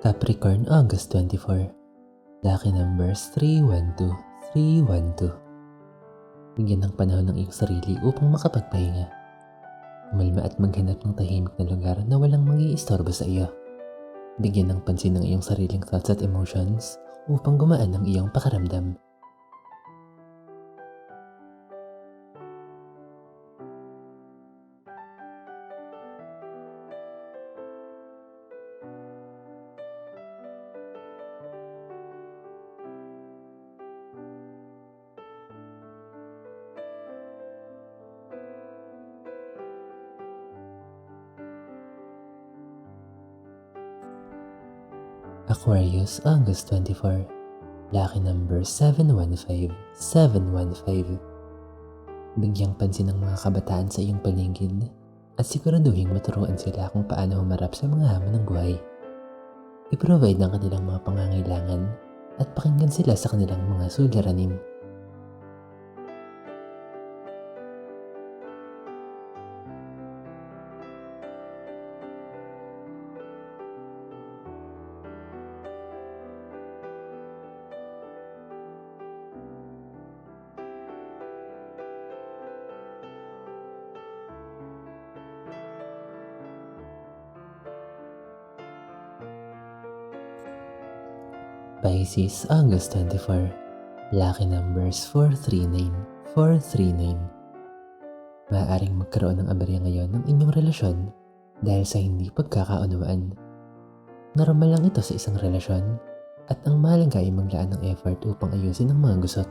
Capricorn, August 24. Lucky numbers 312, 312. Bigyan ng panahon ng iyong sarili upang makapagpahinga. Kumalma at maghanap ng tahimik na lugar na walang mag-iistorbo sa iyo. Bigyan ng pansin ng iyong sariling thoughts at emotions upang gumaan ang iyong pakiramdam. Aquarius, August 24. Lucky number 715, 715. Bigyang pansin ng mga kabataan sa iyong paligid at siguraduhin maturuan sila kung paano humarap sa mga hamon ng buhay. I-provide ang kanilang mga pangangailangan at pakinggan sila sa kanilang mga suliranin. Pisces, August 24. Lucky numbers 439, 439. Maaaring magkaroon ng aberya ngayon ng inyong relasyon dahil sa hindi pagkakaunawaan. Normal lang ito sa isang relasyon at ang mahalaga ay maglaan ng effort upang ayusin ang mga gusot.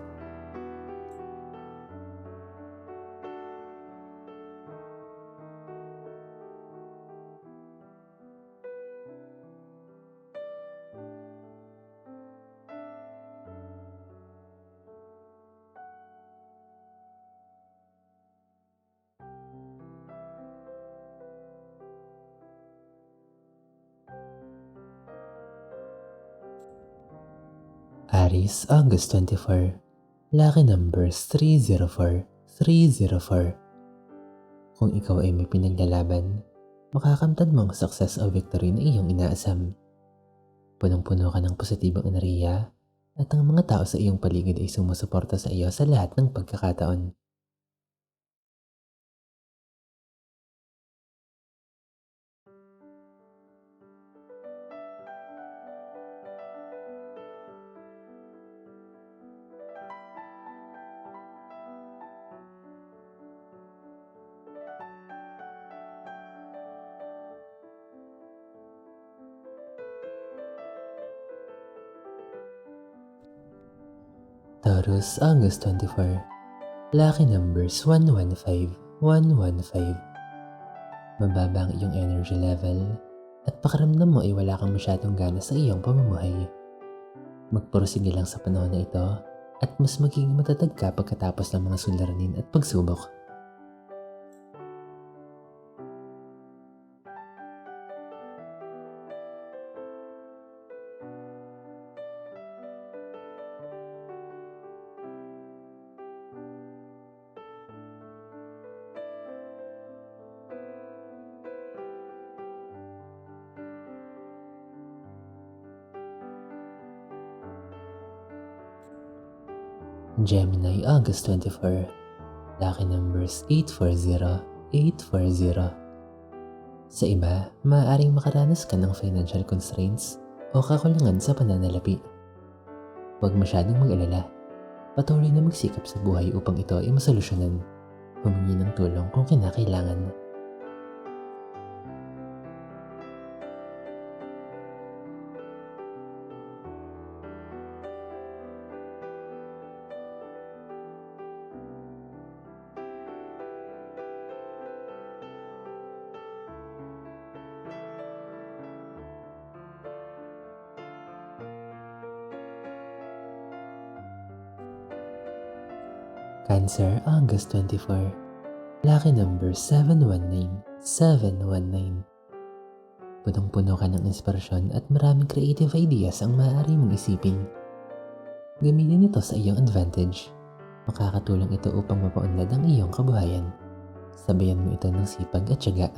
Aries, August 24. Lucky numbers 304, 304. Kung ikaw ay may pinaglalaban, makakamtad mo ang success o victory na iyong inaasam. Punong-puno ka ng positibong enerhiya at ang mga tao sa iyong paligid ay sumusuporta sa iyo sa lahat ng pagkakataon. Taurus, August 24. Lucky numbers 115, 115. Mababa ang iyong energy level at pakiramdam mo ay wala kang masyadong gana sa iyong pamumuhay. Magpursige lang sa panahon na ito at mas magiging matatag ka pagkatapos ng mga suliranin at pagsubok. Gemini, August 24. Lucky numbers 840, 840. Sa iba, maaaring makaranas ka ng financial constraints o kakulangan sa pananalapi. Huwag masyadong mag-alala. Patuloy na magsikap sa buhay upang ito ay masolusyonan. Humingi ng tulong kung kinakailangan. Cancer, August 24. Lucky number 719, 719. Punong-puno ka ng inspirasyon at maraming creative ideas ang maaari mong isipin. Gamitin ito sa iyong advantage. Makakatulong ito upang mapaunlad ang iyong kabuhayan. Sabayan mo ito ng sipag at tiyaga.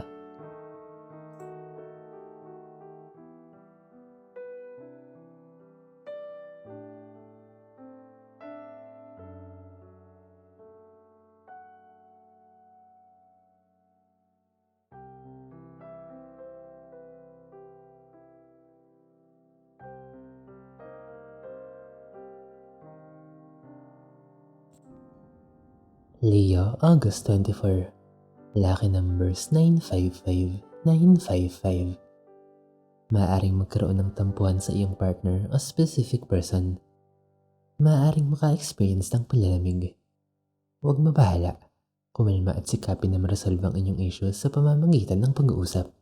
Leo, August 24. Lucky numbers 955, 955. Maaaring magkaroon ng tampuhan sa iyong partner o specific person. Maaaring maka-experience ng panlalamig. Huwag mabahala. Kumalma at sikapin na ma-resolve ang inyong issues sa pamamagitan ng pag-uusap.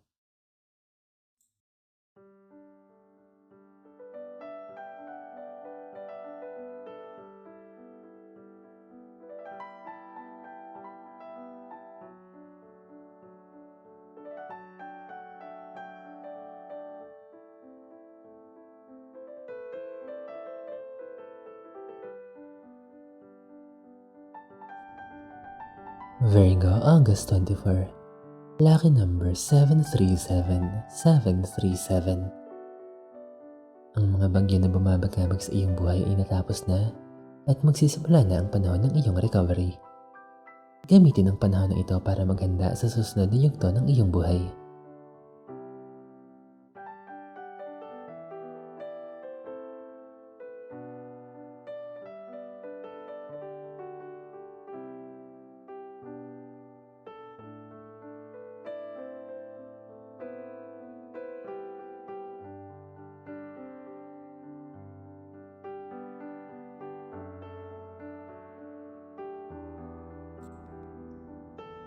Virgo, August 24. Lucky number 737, 737. Ang mga bagyo na bumabagabag sa iyong buhay ay natapos na at magsisimula na ang panahon ng iyong recovery. Gamitin ang panahon na ito para maghanda sa susunod na yugto ng iyong buhay.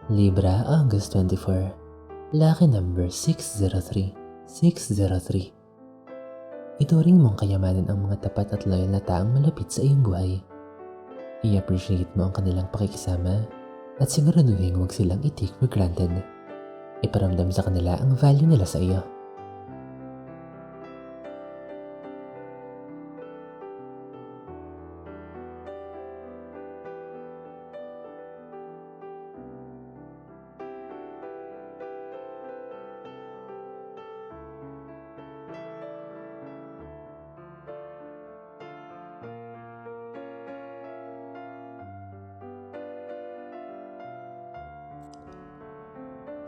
Libra, August 24. Lucky number 603, 603. Ituring mong kayamanan ang mga tapat at loyal na taong malapit sa iyong buhay. I-appreciate mo ang kanilang pakikisama at siguraduhin huwag silang i-take for granted. Iparamdam sa kanila ang value nila sa iyo.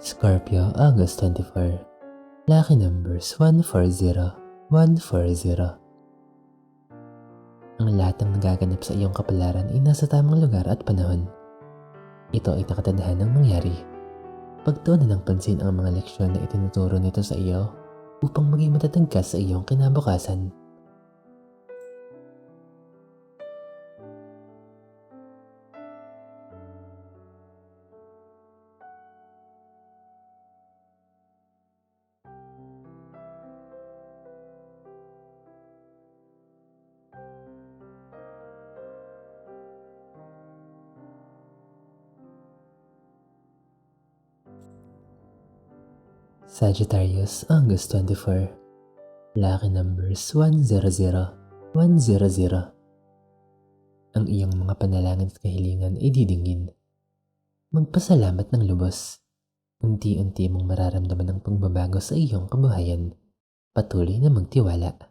Scorpio, August 24. Lucky numbers 140, 140. Ang lahat ng nagaganap sa iyong kapalaran ay nasa tamang lugar at panahon. Ito ay nakatadhanang mangyari. Pagtuunan ng pansin ang mga leksyon na itinuturo nito sa iyo upang maging matatag ka sa iyong kinabukasan. Sagittarius, August 24. Lucky numbers 100, 100. Ang iyong mga panalangin at kahilingan ay didingin. Magpasalamat ng lubos. Unti-unti mong mararamdaman ang pagbabago sa iyong kabuhayan. Patuloy na magtiwala.